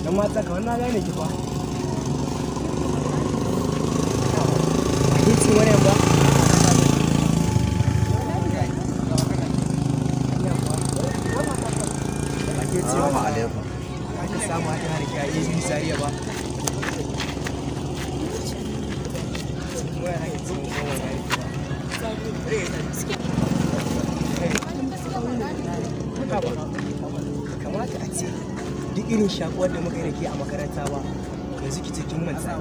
Dan mata kamar na gane ki fa. Ki ci wani ba? Assalamu alaikum. Ka samu hada harki a yi zariya ba. Kamata a ce duk irin shakuwar da muka yi da ke a makaranta ba yanzu ki cikin manta.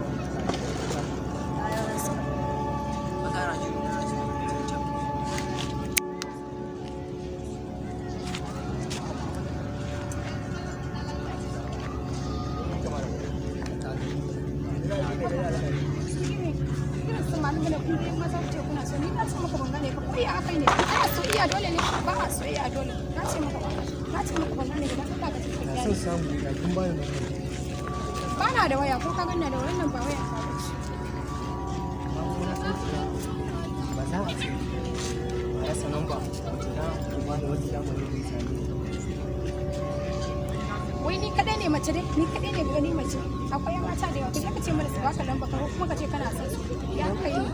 Bana da waya ko ka ganna da wannan ba waya ta bace. Ba za a ce ba rasa nan ba wata da kuma da wata da mai bai sani. Wai ni kadai ne mace dai ni kadai ne gani mace akwai mata da yawa kaje ka ce mana su baka lamba ka kuma ka ce kana son su ya kai ni.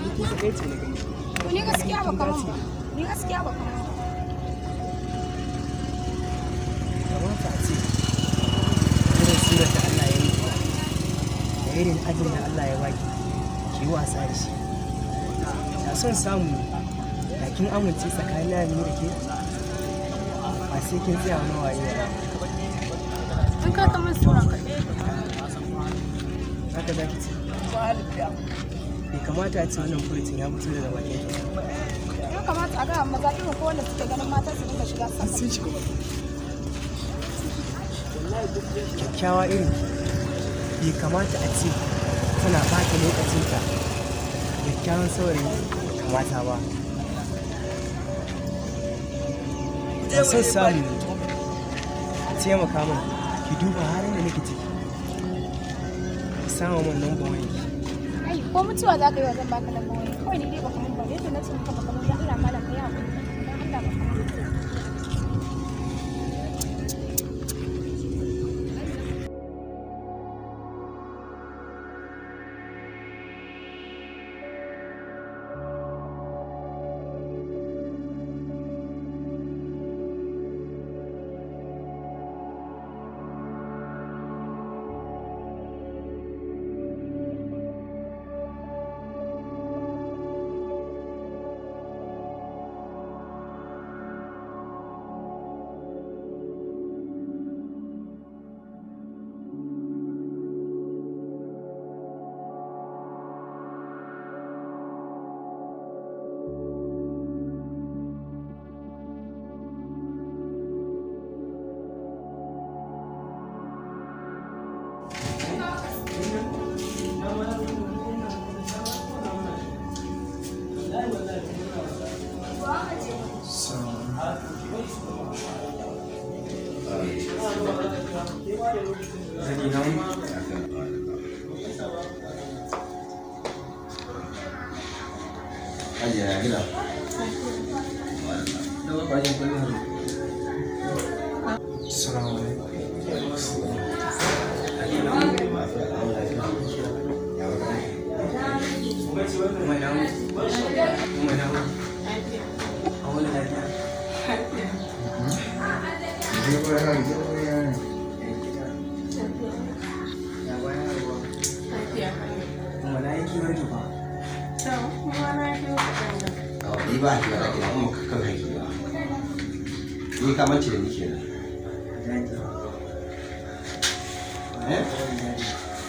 Ni ki sai ce ne gani. Ni gaskiya ba kaman ba ni gaskiya ba kaman ba. Kamata a ce irin surar da Allah ya yi da irin ajin da Allah ya baki ki wasa da shi. Da son samu da kin amince tsakanin da ni da ke ba sai kin tsaya wani waye ba. In ka kamar sura ka haka za ki ce bai kamata a ce wannan furucin ya fito daga bakin ki. ya kamata a ga maza irin ko wanda suke ganin mata su dinga shiga sassa. Kyakkyawa irin bai kamata a ce tana ɓata lokacinta kyakkyawan saurayi kamata ba. Da son samu a taimaka min ki duba halin da nake ciki ki samu min lambar wayarki. Ai ko mutuwa za ka yi wa zan baka lambar waya kawai ni dai baka mun ba yadda na ce maka baka mun dan Allah malam kai hakuri dan Allah baka mun. Ajiye gida. Assalamu alaikum. Ni ba ki da ina kuma kan haƙi ba. Ni ka mance da ni kenan.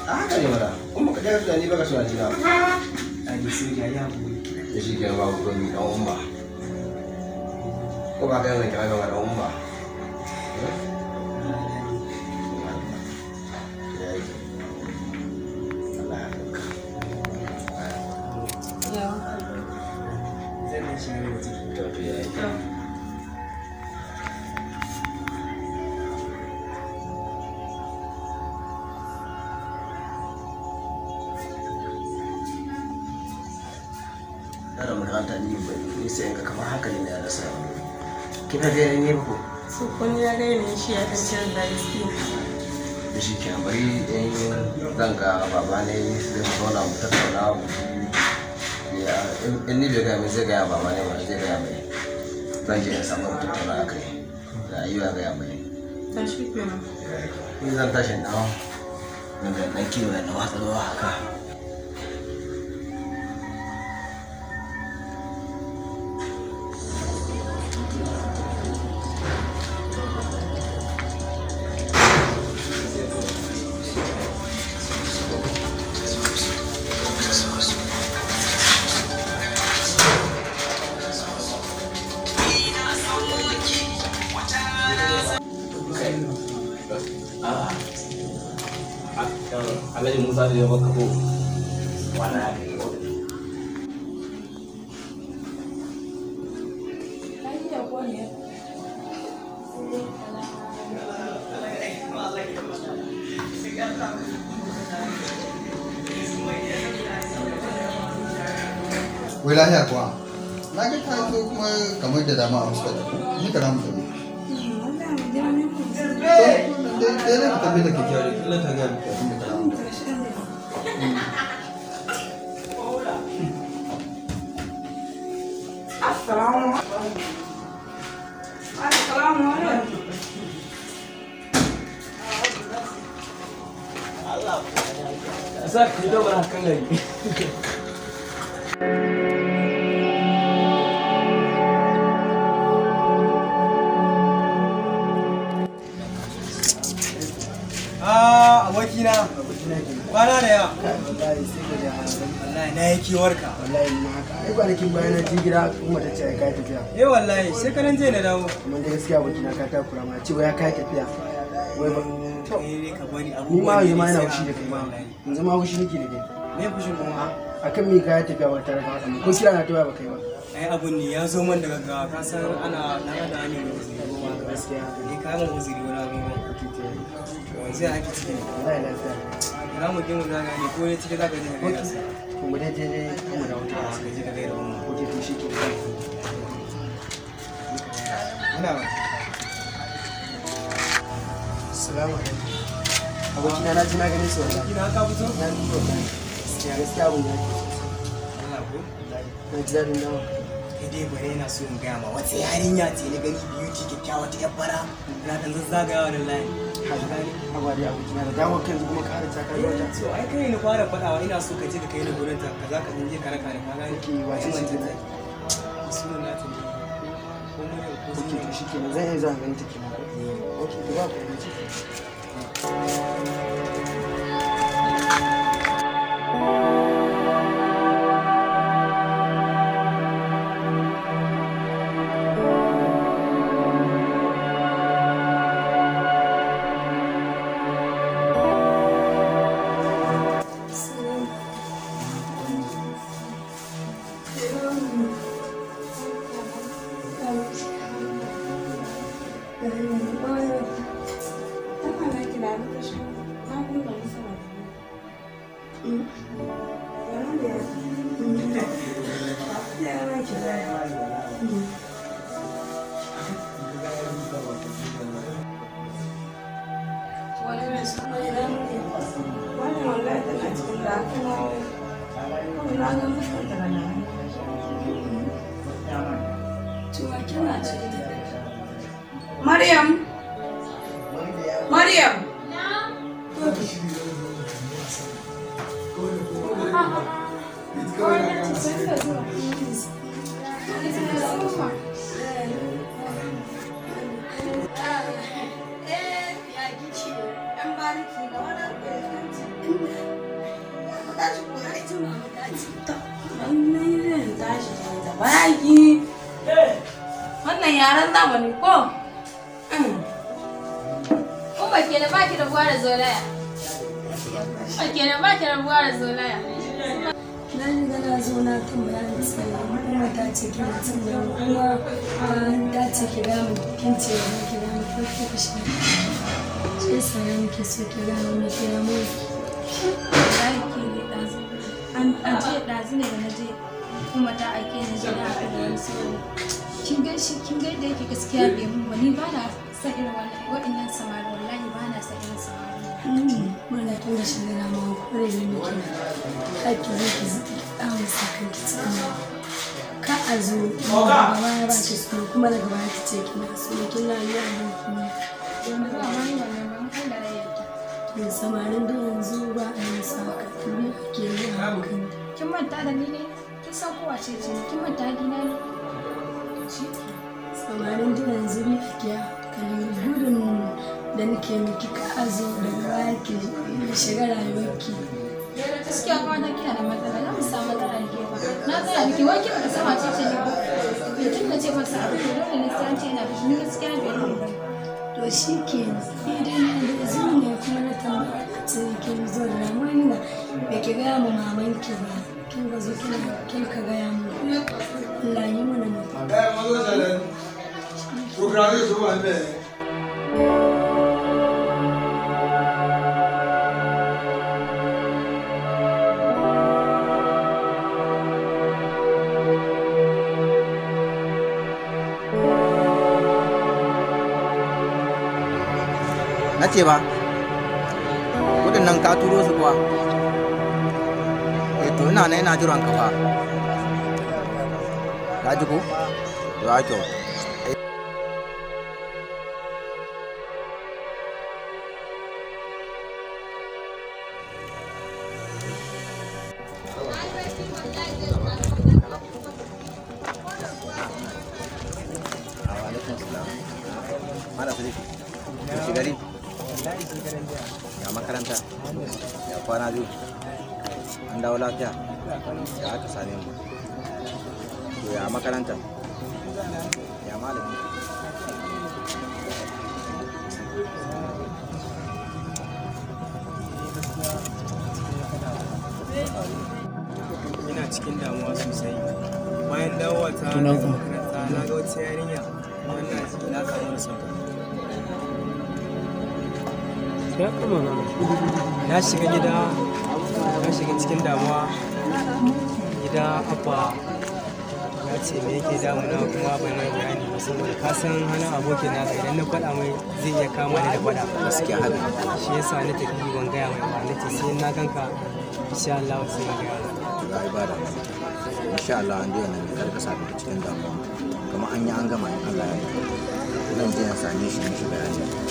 Haka ne mana. Kuma ka daga tunani ba ka tunani na. Ai sai ya buɗe. Da shi kenan babu gomi dan umma. Ko ba ka yana kira ga dan umma. Yara mun hanta ni sai in ga kamar haka ne ya rasa. Kina ga ne ba ko? su kun ya ga yanayin shi ya kan canza gaskiya. Da shi ke bari zan ga baba ne zai zauna mu tattauna mu in ni bai gaya mai zai gaya baba ne ba zai gaya mai zan je in samu mu tattauna a kai da ayyuka gaya mai. Tashi kenan. Ni zan tashi na dan kiwo na watsa ruwa haka. Alhaji Musa da ya baka ko wani ya kai yau. Wai lahiya kuwa? Na ga ta zo kuma kamar da dama a wasu ni ka ramu tabi. Dai ne ka tabi da kake yare, kila ta ga ka abin da ka ramu. Assalamu alaikum. Sa ki da bara kan gari. Abokina kwana da yawa. Wallahi sai ka ja Wallahi na yi kewarka. wallahi ni haka. Ai kwanakin bayan na je gida kuma ta ce ai kai tafiya. Wallahi sai kanan je na dawo. Amma da gaskiya abokina ka takura ma ce wai kai tafiya. Wai ba To ne ka bari ni ma yanzu ma ina sai fushi da kai ma. wallahi. Yanzu ma fushi nake da kai. Me fushin kuma? Akan me kai tafiya ba tare da haka ko kira na tafiya ba kai ba. Ai abun ne ya zo man daga gaggawa ka san ana na da ne da uzuri goma ga Gaskiya ni ka mun uzuri wani abin ne. Sai ake ciki ne. wallahi lafiya. Ina mu je mu zaga ne ko ne ciki zaka je ka gaida su. Kuma dai dai kuma da wuta. Ka je ka gaida mu. Ko to shi ke. Ina ba. Assalamu alaikum. Abokina na ji na gane su wallahi. Ina ka fito? Na ji wallahi. Gaskiya abun ya ke. Allah ko. Na ji daɗin dawo. Kai dai bare yana so in gaya ma wata yarinya ce na gani beauty kyakkyawa ta yabbara na dan zazzagawa da layi. Haba dai abokina da dawo kan kuma ka har ta kai wata. So ai kai ni fara faɗawa ina so ka je ka kai ni gurin ta kaza ka je ka raka ni ka gane. Ki wace ce ta? Sunan nata ne. Ko mu ne ko Ok, to shi kenan zan iya zuwa ganin ta kenan. Ok, to ba ku da ciki. Maryam! Maryam! Wannan yaran zamani ko? Kuma kenan ba ki da buwa da zolaya. Kenan ba ki da buwa da zolaya. Na riga na zo na kan bayanin tsaya kuma ta ce kina son da kuma ta ce ki ga mu kin ce mu ki ga mu ko ki shi sai sai muke so ki ga mu ki ga mu Wallahi ke ne ɗazu. An je ɗazu ne da na je kuma ta aike ni gida a da wasu kin ga shi kin ga yadda yake gaskiya bai mun ba ni ba na san irin waɗannan samari wallahi ba na san irin samari mana tun da shi na ma kore da muke haƙƙi ne ki ɗan sakan ki cikin ka a zo gaba ya ba ki so kuma daga baya ki ce kina so kina yi a nan kuma wanda ba ma yi wannan ban Allah ya yarda to samarin da yanzu ba a yi saka tuni ake yi a hankali kin manta da ni ne kin san kowa ce kin manta dina ne shi samarin da yanzu ne ake kalli gudun da nake miki ka a zo daga baya ki shiga rayuwarki gaskiya kuma na kina da matsala na samu matsala da ke ba na tsaya miki wai kin ka sama ce ne ba kin na ce ba sa abu dole ne sai an ce ina da shi gaskiya bai yi ba to shi ke idan na da izini ne kuma na tambaya ce kin zo da ramani na da ki gaya mu mamanki ba kin ga zo kin ka gaya mu Allah yi mana mutum na ce ba kudin nan ka turo su kuwa to ina nan ina jiran ka fa ka ji ko ya kyau ya makaranta ya kwana biyu an dawo lafiya ya aka same mu to ya makaranta ya malami ina cikin damuwa sosai bayan dawowa ta makaranta na ga wata yarinya wannan ciki na samu da sauka ya kama na shiga gida na shiga cikin damuwa gida abba ya ce me yake damuna kuma ban yi bayani ba saboda ka san hannun abokin naka idan na faɗa mai zai iya kama ni da faɗa gaskiya haka shi yasa na tafi ban gaya mai ba nace sai na ganka insha Allah sai na gaya ga ibada insha Allah an daina ne kar ka sa cikin damuwa kamar an yi an gama in Allah ya yi zan je na same shi bayani